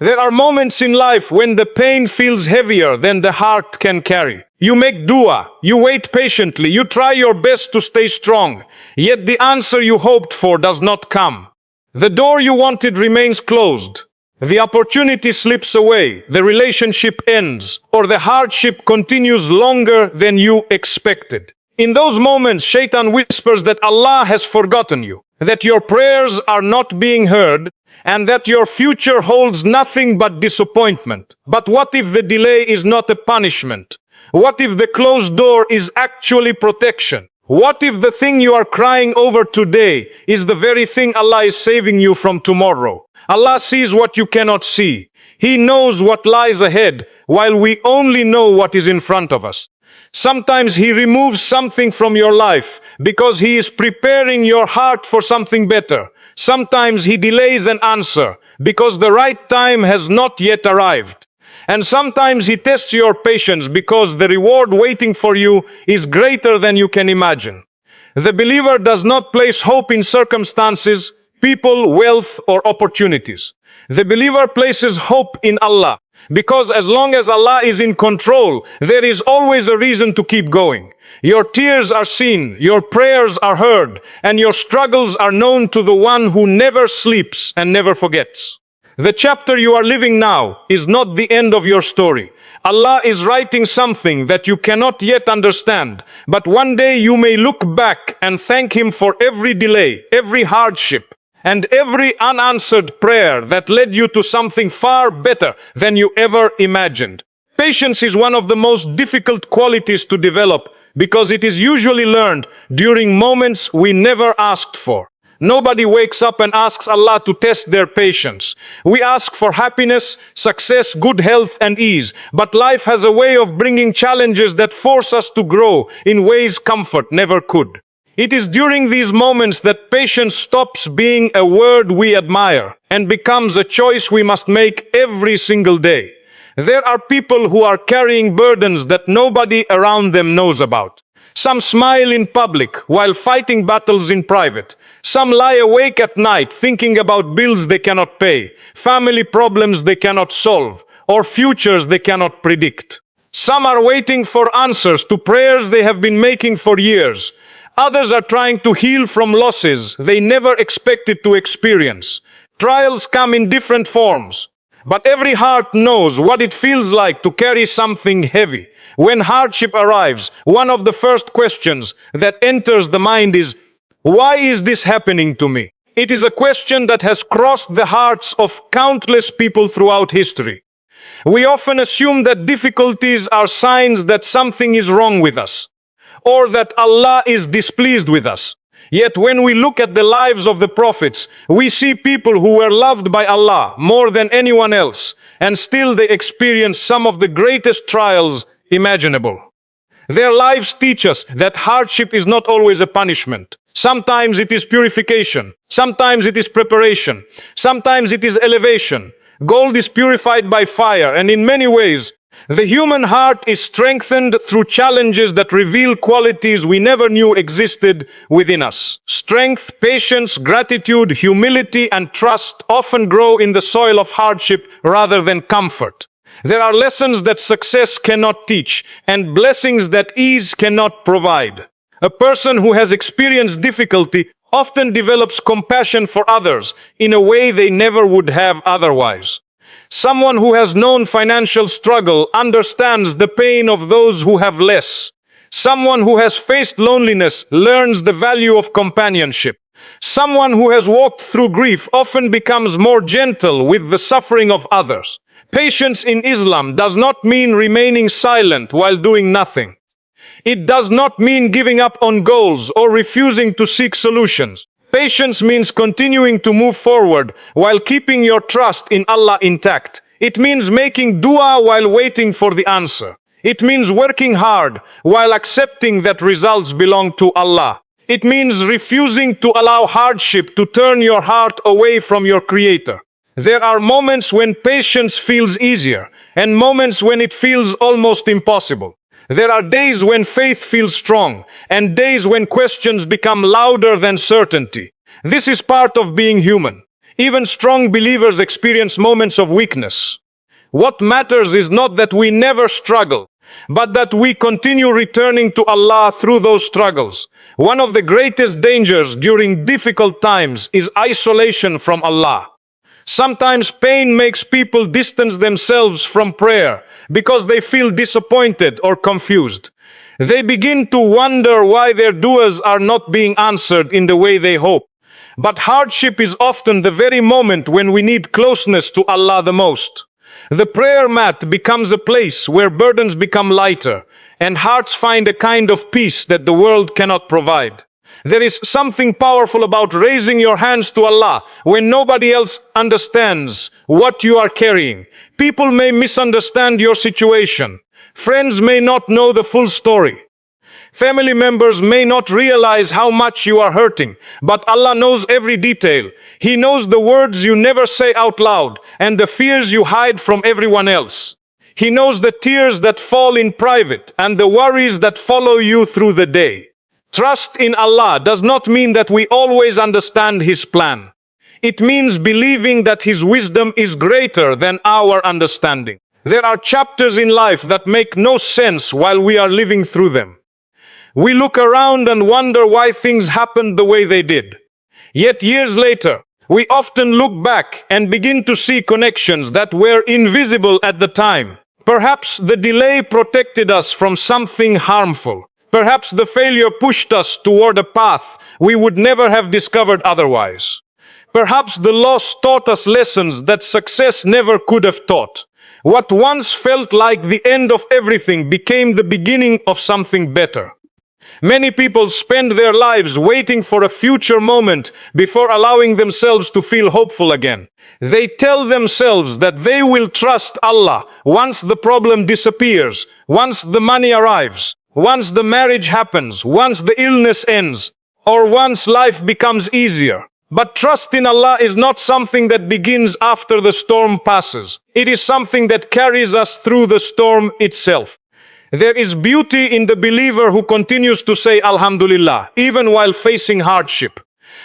There are moments in life when the pain feels heavier than the heart can carry. You make dua, you wait patiently, you try your best to stay strong, yet the answer you hoped for does not come. The door you wanted remains closed. The opportunity slips away, the relationship ends, or the hardship continues longer than you expected. In those moments, Shaitan whispers that Allah has forgotten you, that your prayers are not being heard, and that your future holds nothing but disappointment. But what if the delay is not a punishment? What if the closed door is actually protection? What if the thing you are crying over today is the very thing Allah is saving you from tomorrow? Allah sees what you cannot see. He knows what lies ahead, while we only know what is in front of us. Sometimes He removes something from your life because He is preparing your heart for something better. Sometimes He delays an answer because the right time has not yet arrived. And sometimes He tests your patience because the reward waiting for you is greater than you can imagine. The believer does not place hope in circumstances, people, wealth, or opportunities. The believer places hope in Allah, because as long as Allah is in control, there is always a reason to keep going. Your tears are seen, your prayers are heard, and your struggles are known to the one who never sleeps and never forgets. The chapter you are living now is not the end of your story. Allah is writing something that you cannot yet understand, but one day you may look back and thank Him for every delay, every hardship, and every unanswered prayer that led you to something far better than you ever imagined. Patience is one of the most difficult qualities to develop because it is usually learned during moments we never asked for. Nobody wakes up and asks Allah to test their patience. We ask for happiness, success, good health, and ease. But life has a way of bringing challenges that force us to grow in ways comfort never could. It is during these moments that patience stops being a word we admire and becomes a choice we must make every single day. There are people who are carrying burdens that nobody around them knows about. Some smile in public while fighting battles in private. Some lie awake at night thinking about bills they cannot pay, family problems they cannot solve, or futures they cannot predict. Some are waiting for answers to prayers they have been making for years. Others are trying to heal from losses they never expected to experience. Trials come in different forms, but every heart knows what it feels like to carry something heavy. When hardship arrives, one of the first questions that enters the mind is, why is this happening to me? It is a question that has crossed the hearts of countless people throughout history. We often assume that difficulties are signs that something is wrong with us, or that Allah is displeased with us. Yet when we look at the lives of the prophets, we see people who were loved by Allah more than anyone else, and still they experienced some of the greatest trials imaginable. Their lives teach us that hardship is not always a punishment. Sometimes it is purification. Sometimes it is preparation. Sometimes it is elevation. Gold is purified by fire, and in many ways, the human heart is strengthened through challenges that reveal qualities we never knew existed within us. Strength, patience, gratitude, humility, and trust often grow in the soil of hardship rather than comfort. There are lessons that success cannot teach, and blessings that ease cannot provide. A person who has experienced difficulty often develops compassion for others in a way they never would have otherwise. Someone who has known financial struggle understands the pain of those who have less. Someone who has faced loneliness learns the value of companionship. Someone who has walked through grief often becomes more gentle with the suffering of others. Patience in Islam does not mean remaining silent while doing nothing. It does not mean giving up on goals or refusing to seek solutions. Patience means continuing to move forward while keeping your trust in Allah intact. It means making dua while waiting for the answer. It means working hard while accepting that results belong to Allah. It means refusing to allow hardship to turn your heart away from your Creator. There are moments when patience feels easier, and moments when it feels almost impossible. There are days when faith feels strong, and days when questions become louder than certainty. This is part of being human. Even strong believers experience moments of weakness. What matters is not that we never struggle, but that we continue returning to Allah through those struggles. One of the greatest dangers during difficult times is isolation from Allah. Sometimes pain makes people distance themselves from prayer because they feel disappointed or confused. They begin to wonder why their du'as are not being answered in the way they hope. But hardship is often the very moment when we need closeness to Allah the most. The prayer mat becomes a place where burdens become lighter and hearts find a kind of peace that the world cannot provide. There is something powerful about raising your hands to Allah when nobody else understands what you are carrying. People may misunderstand your situation. Friends may not know the full story. Family members may not realize how much you are hurting, but Allah knows every detail. He knows the words you never say out loud and the fears you hide from everyone else. He knows the tears that fall in private and the worries that follow you through the day. Trust in Allah does not mean that we always understand His plan. It means believing that His wisdom is greater than our understanding. There are chapters in life that make no sense while we are living through them. We look around and wonder why things happened the way they did. Yet years later, we often look back and begin to see connections that were invisible at the time. Perhaps the delay protected us from something harmful. Perhaps the failure pushed us toward a path we would never have discovered otherwise. Perhaps the loss taught us lessons that success never could have taught. What once felt like the end of everything became the beginning of something better. Many people spend their lives waiting for a future moment before allowing themselves to feel hopeful again. They tell themselves that they will trust Allah once the problem disappears, once the money arrives, once the marriage happens, once the illness ends, or once life becomes easier. But trust in Allah is not something that begins after the storm passes. It is something that carries us through the storm itself. There is beauty in the believer who continues to say Alhamdulillah, even while facing hardship.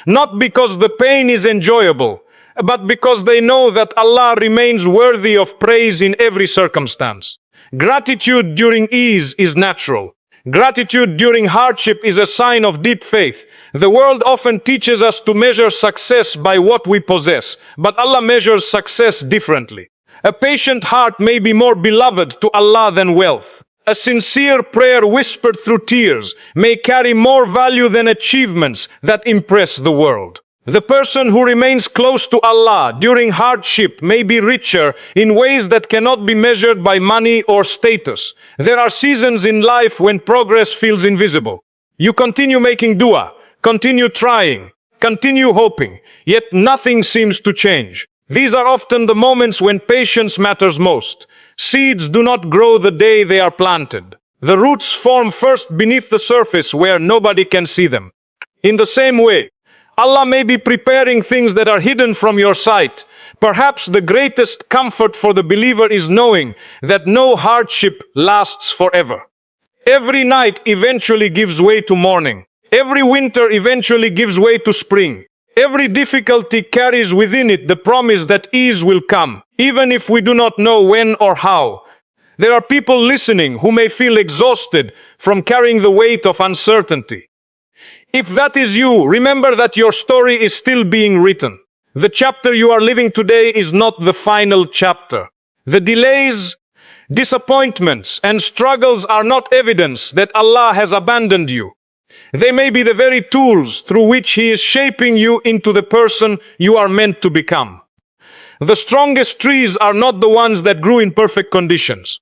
Not because the pain is enjoyable, but because they know that Allah remains worthy of praise in every circumstance. Gratitude during ease is natural. Gratitude during hardship is a sign of deep faith. The world often teaches us to measure success by what we possess, but Allah measures success differently. A patient heart may be more beloved to Allah than wealth. A sincere prayer whispered through tears may carry more value than achievements that impress the world. The person who remains close to Allah during hardship may be richer in ways that cannot be measured by money or status. There are seasons in life when progress feels invisible. You continue making dua, continue trying, continue hoping, yet nothing seems to change. These are often the moments when patience matters most. Seeds do not grow the day they are planted. The roots form first beneath the surface where nobody can see them. In the same way, Allah may be preparing things that are hidden from your sight. Perhaps the greatest comfort for the believer is knowing that no hardship lasts forever. Every night eventually gives way to morning. Every winter eventually gives way to spring. Every difficulty carries within it the promise that ease will come, even if we do not know when or how. There are people listening who may feel exhausted from carrying the weight of uncertainty. If that is you, remember that your story is still being written. The chapter you are living today is not the final chapter. The delays, disappointments, and struggles are not evidence that Allah has abandoned you. They may be the very tools through which He is shaping you into the person you are meant to become. The strongest trees are not the ones that grew in perfect conditions.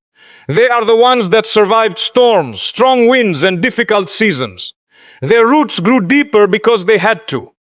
They are the ones that survived storms, strong winds, and difficult seasons. Their roots grew deeper because they had to.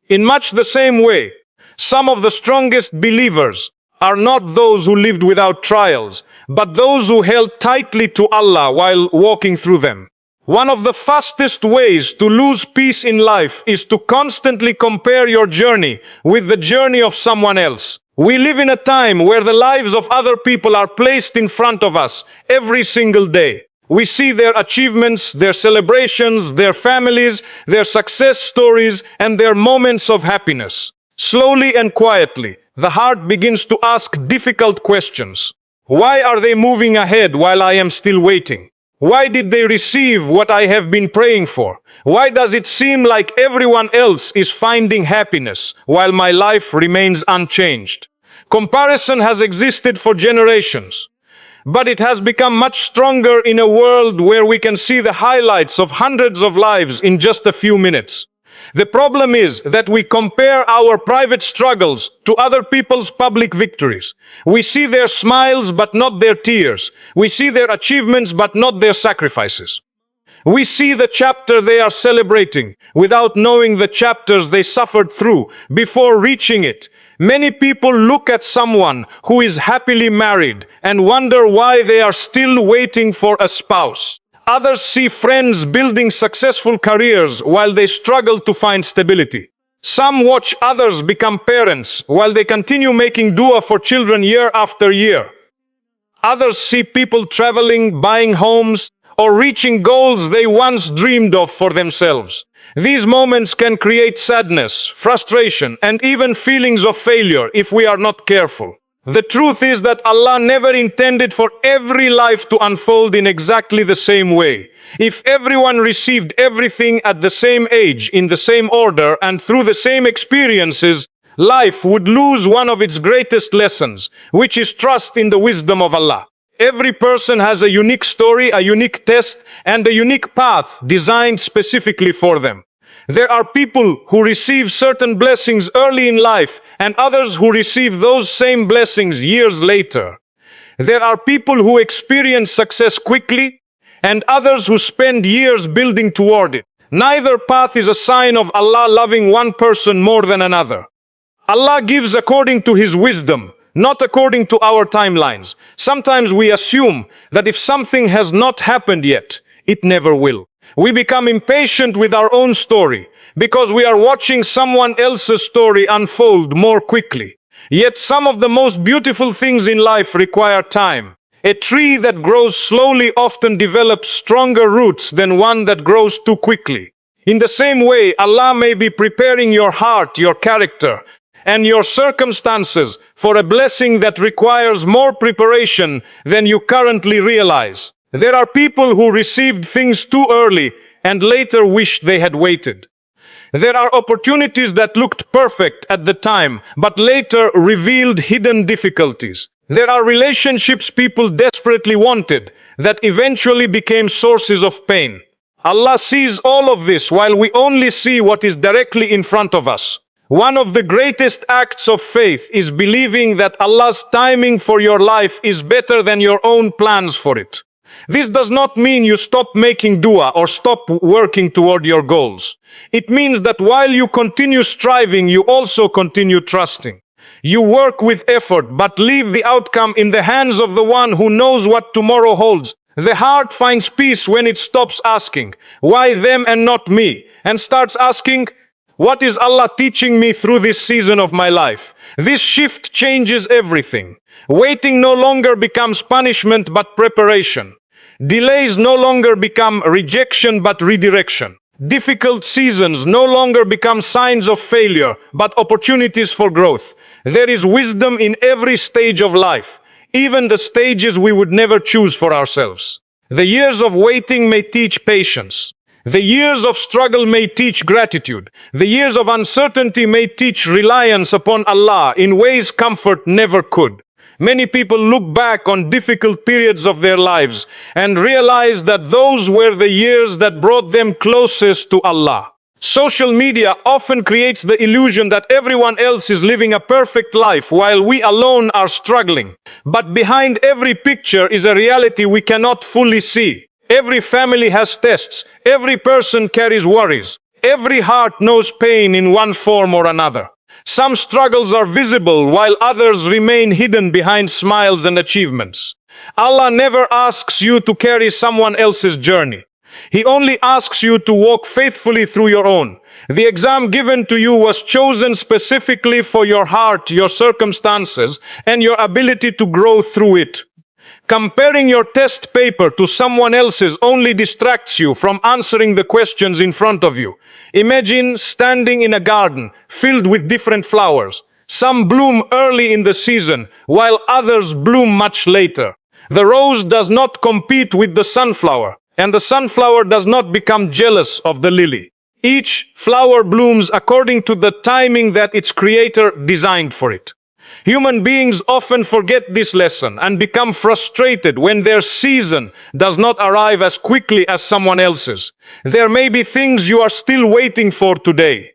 In much the same way, some of the strongest believers are not those who lived without trials, but those who held tightly to Allah while walking through them. One of the fastest ways to lose peace in life is to constantly compare your journey with the journey of someone else. We live in a time where the lives of other people are placed in front of us every single day. We see their achievements, their celebrations, their families, their success stories, and their moments of happiness. Slowly and quietly, the heart begins to ask difficult questions. Why are they moving ahead while I am still waiting? Why did they receive what I have been praying for? Why does it seem like everyone else is finding happiness while my life remains unchanged? Comparison has existed for generations, but it has become much stronger in a world where we can see the highlights of hundreds of lives in just a few minutes. The problem is that we compare our private struggles to other people's public victories. We see their smiles but not their tears. We see their achievements but not their sacrifices. We see the chapter they are celebrating without knowing the chapters they suffered through before reaching it. Many people look at someone who is happily married and wonder why they are still waiting for a spouse. Others see friends building successful careers while they struggle to find stability. Some watch others become parents while they continue making dua for children year after year. Others see people traveling, buying homes, or reaching goals they once dreamed of for themselves. These moments can create sadness, frustration, and even feelings of failure if we are not careful. The truth is that Allah never intended for every life to unfold in exactly the same way. If everyone received everything at the same age, in the same order, and through the same experiences, life would lose one of its greatest lessons, which is trust in the wisdom of Allah. Every person has a unique story, a unique test, and a unique path designed specifically for them. There are people who receive certain blessings early in life and others who receive those same blessings years later. There are people who experience success quickly and others who spend years building toward it. Neither path is a sign of Allah loving one person more than another. Allah gives according to His wisdom, not according to our timelines. Sometimes we assume that if something has not happened yet, it never will. We become impatient with our own story because we are watching someone else's story unfold more quickly. Yet some of the most beautiful things in life require time. A tree that grows slowly often develops stronger roots than one that grows too quickly. In the same way, Allah may be preparing your heart, your character, and your circumstances for a blessing that requires more preparation than you currently realize. There are people who received things too early and later wished they had waited. There are opportunities that looked perfect at the time, but later revealed hidden difficulties. There are relationships people desperately wanted that eventually became sources of pain. Allah sees all of this while we only see what is directly in front of us. One of the greatest acts of faith is believing that Allah's timing for your life is better than your own plans for it. This does not mean you stop making dua or stop working toward your goals. It means that while you continue striving, you also continue trusting. You work with effort, but leave the outcome in the hands of the one who knows what tomorrow holds. The heart finds peace when it stops asking, why them and not me, and starts asking, what is Allah teaching me through this season of my life? This shift changes everything. Waiting no longer becomes punishment but preparation. Delays no longer become rejection but redirection. Difficult seasons no longer become signs of failure but opportunities for growth. There is wisdom in every stage of life, even the stages we would never choose for ourselves. The years of waiting may teach patience. The years of struggle may teach gratitude. The years of uncertainty may teach reliance upon Allah in ways comfort never could. Many people look back on difficult periods of their lives and realize that those were the years that brought them closest to Allah. Social media often creates the illusion that everyone else is living a perfect life while we alone are struggling. But behind every picture is a reality we cannot fully see. Every family has tests. Every person carries worries. Every heart knows pain in one form or another. Some struggles are visible while others remain hidden behind smiles and achievements. Allah never asks you to carry someone else's journey. He only asks you to walk faithfully through your own. The exam given to you was chosen specifically for your heart, your circumstances, and your ability to grow through it. Comparing your test paper to someone else's only distracts you from answering the questions in front of you. Imagine standing in a garden filled with different flowers. Some bloom early in the season, while others bloom much later. The rose does not compete with the sunflower, and the sunflower does not become jealous of the lily. Each flower blooms according to the timing that its creator designed for it. Human beings often forget this lesson and become frustrated when their season does not arrive as quickly as someone else's. There may be things you are still waiting for today.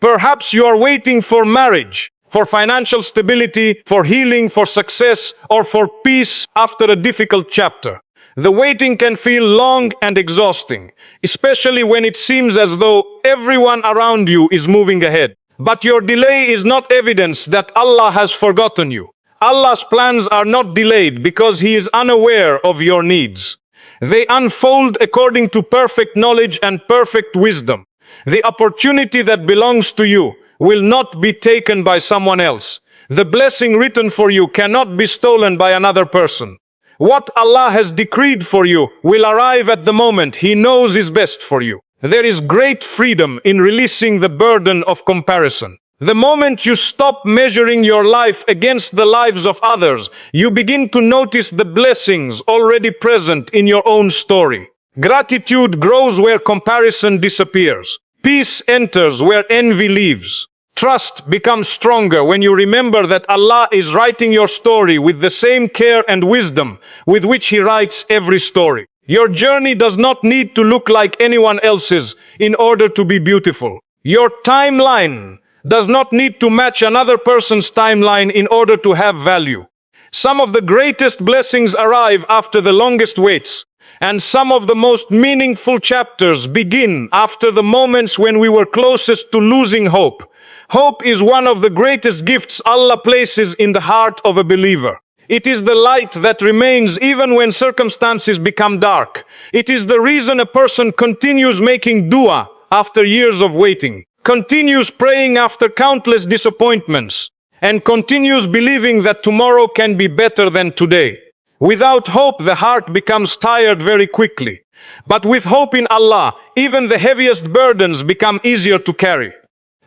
Perhaps you are waiting for marriage, for financial stability, for healing, for success, or for peace after a difficult chapter. The waiting can feel long and exhausting, especially when it seems as though everyone around you is moving ahead. But your delay is not evidence that Allah has forgotten you. Allah's plans are not delayed because He is unaware of your needs. They unfold according to perfect knowledge and perfect wisdom. The opportunity that belongs to you will not be taken by someone else. The blessing written for you cannot be stolen by another person. What Allah has decreed for you will arrive at the moment He knows is best for you. There is great freedom in releasing the burden of comparison. The moment you stop measuring your life against the lives of others, you begin to notice the blessings already present in your own story. Gratitude grows where comparison disappears. Peace enters where envy leaves. Trust becomes stronger when you remember that Allah is writing your story with the same care and wisdom with which He writes every story. Your journey does not need to look like anyone else's in order to be beautiful. Your timeline does not need to match another person's timeline in order to have value. Some of the greatest blessings arrive after the longest waits, and some of the most meaningful chapters begin after the moments when we were closest to losing hope. Hope is one of the greatest gifts Allah places in the heart of a believer. It is the light that remains even when circumstances become dark. It is the reason a person continues making dua after years of waiting, continues praying after countless disappointments, and continues believing that tomorrow can be better than today. Without hope, the heart becomes tired very quickly. But with hope in Allah, even the heaviest burdens become easier to carry.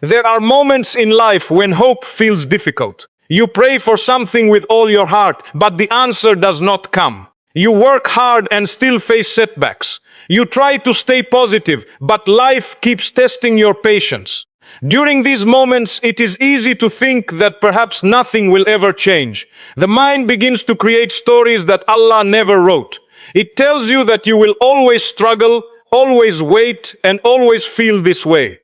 There are moments in life when hope feels difficult. You pray for something with all your heart, but the answer does not come. You work hard and still face setbacks. You try to stay positive, but life keeps testing your patience. During these moments, it is easy to think that perhaps nothing will ever change. The mind begins to create stories that Allah never wrote. It tells you that you will always struggle, always wait, and always feel this way.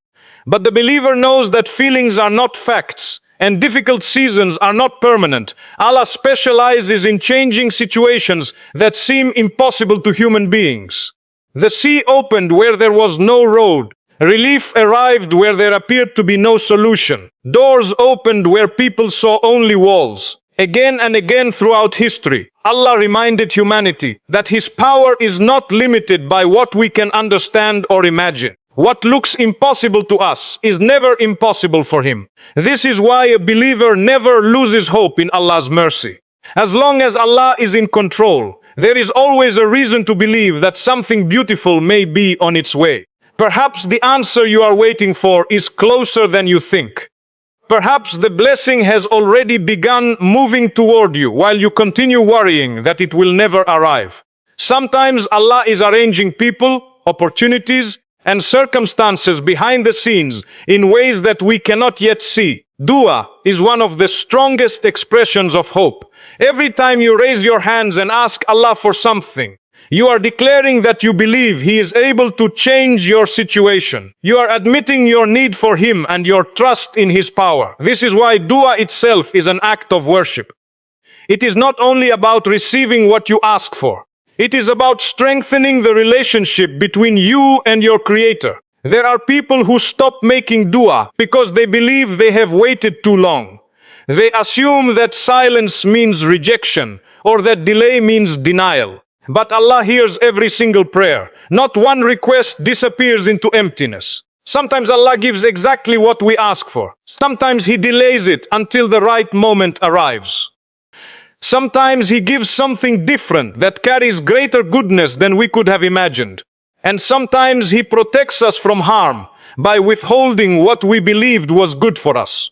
But the believer knows that feelings are not facts, and difficult seasons are not permanent. Allah specializes in changing situations that seem impossible to human beings. The sea opened where there was no road. Relief arrived where there appeared to be no solution. Doors opened where people saw only walls. Again and again throughout history, Allah reminded humanity that His power is not limited by what we can understand or imagine. What looks impossible to us is never impossible for Him. This is why a believer never loses hope in Allah's mercy. As long as Allah is in control, there is always a reason to believe that something beautiful may be on its way. Perhaps the answer you are waiting for is closer than you think. Perhaps the blessing has already begun moving toward you while you continue worrying that it will never arrive. Sometimes Allah is arranging people, opportunities, and circumstances behind the scenes in ways that we cannot yet see. Dua is one of the strongest expressions of hope. Every time you raise your hands and ask Allah for something, you are declaring that you believe He is able to change your situation. You are admitting your need for Him and your trust in His power. This is why dua itself is an act of worship. It is not only about receiving what you ask for. It is about strengthening the relationship between you and your Creator. There are people who stop making dua because they believe they have waited too long. They assume that silence means rejection or that delay means denial. But Allah hears every single prayer. Not one request disappears into emptiness. Sometimes Allah gives exactly what we ask for. Sometimes He delays it until the right moment arrives. Sometimes He gives something different that carries greater goodness than we could have imagined. And sometimes He protects us from harm by withholding what we believed was good for us.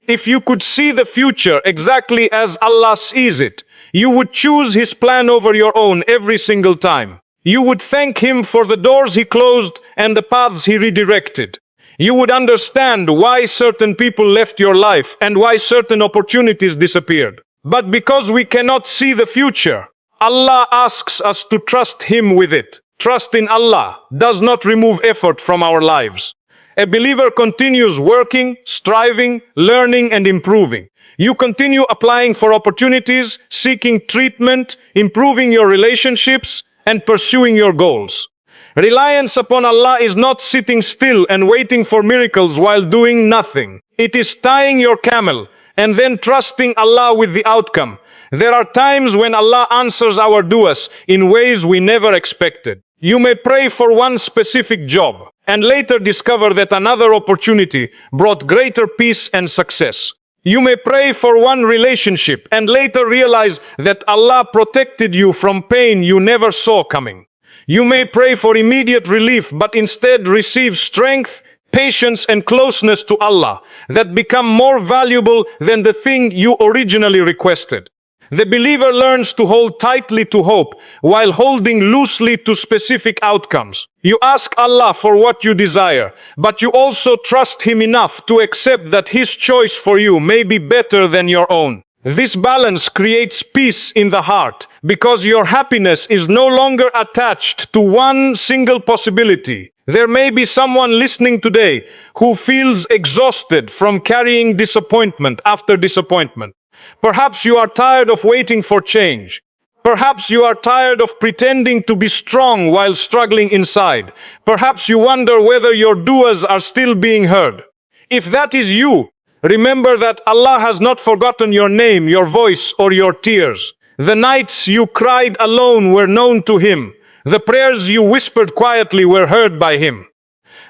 If you could see the future exactly as Allah sees it, you would choose His plan over your own every single time. You would thank Him for the doors He closed and the paths He redirected. You would understand why certain people left your life and why certain opportunities disappeared. But because we cannot see the future, Allah asks us to trust Him with it. Trust in Allah does not remove effort from our lives. A believer continues working, striving, learning, and improving. You continue applying for opportunities, seeking treatment, improving your relationships, and pursuing your goals. Reliance upon Allah is not sitting still and waiting for miracles while doing nothing. It is tying your camel and then trusting Allah with the outcome. There are times when Allah answers our du'as in ways we never expected. You may pray for one specific job and later discover that another opportunity brought greater peace and success. You may pray for one relationship and later realize that Allah protected you from pain you never saw coming. You may pray for immediate relief but instead receive strength, patience, and closeness to Allah that become more valuable than the thing you originally requested. The believer learns to hold tightly to hope while holding loosely to specific outcomes. You ask Allah for what you desire, but you also trust Him enough to accept that His choice for you may be better than your own. This balance creates peace in the heart because your happiness is no longer attached to one single possibility. There may be someone listening today who feels exhausted from carrying disappointment after disappointment. Perhaps you are tired of waiting for change. Perhaps you are tired of pretending to be strong while struggling inside. Perhaps you wonder whether your du'as are still being heard. If that is you, remember that Allah has not forgotten your name, your voice, or your tears. The nights you cried alone were known to Him. The prayers you whispered quietly were heard by Him.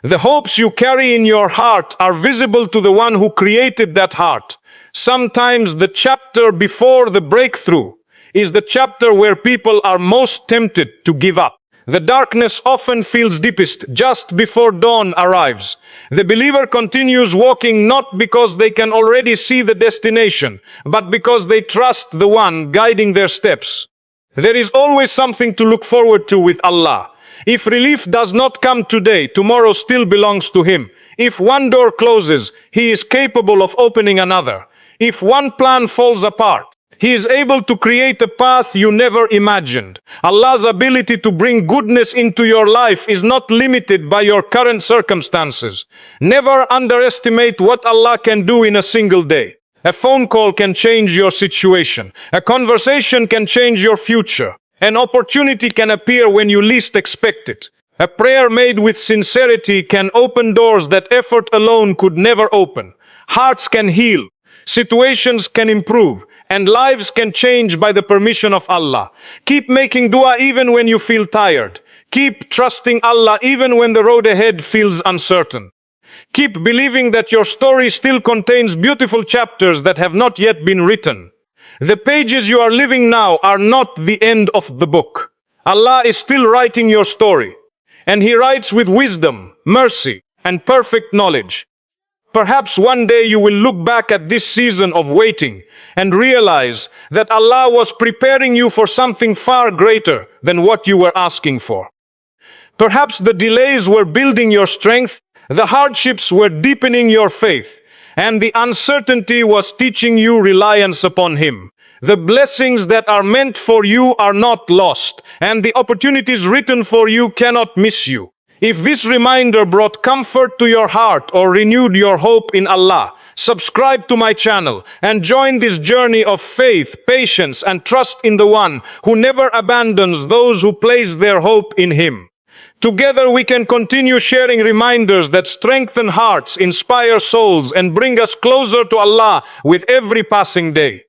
The hopes you carry in your heart are visible to the one who created that heart. Sometimes the chapter before the breakthrough is the chapter where people are most tempted to give up. The darkness often feels deepest just before dawn arrives. The believer continues walking not because they can already see the destination, but because they trust the one guiding their steps. There is always something to look forward to with Allah. If relief does not come today, tomorrow still belongs to Him. If one door closes, He is capable of opening another. If one plan falls apart, He is able to create a path you never imagined. Allah's ability to bring goodness into your life is not limited by your current circumstances. Never underestimate what Allah can do in a single day. A phone call can change your situation. A conversation can change your future. An opportunity can appear when you least expect it. A prayer made with sincerity can open doors that effort alone could never open. Hearts can heal. Situations can improve, and lives can change by the permission of Allah. Keep making dua even when you feel tired. Keep trusting Allah even when the road ahead feels uncertain. Keep believing that your story still contains beautiful chapters that have not yet been written. The pages you are living now are not the end of the book. Allah is still writing your story, and He writes with wisdom, mercy, and perfect knowledge. Perhaps one day you will look back at this season of waiting and realize that Allah was preparing you for something far greater than what you were asking for. Perhaps the delays were building your strength, the hardships were deepening your faith, and the uncertainty was teaching you reliance upon Him. The blessings that are meant for you are not lost, and the opportunities written for you cannot miss you. If this reminder brought comfort to your heart or renewed your hope in Allah, subscribe to my channel and join this journey of faith, patience, and trust in the one who never abandons those who place their hope in Him. Together we can continue sharing reminders that strengthen hearts, inspire souls, and bring us closer to Allah with every passing day.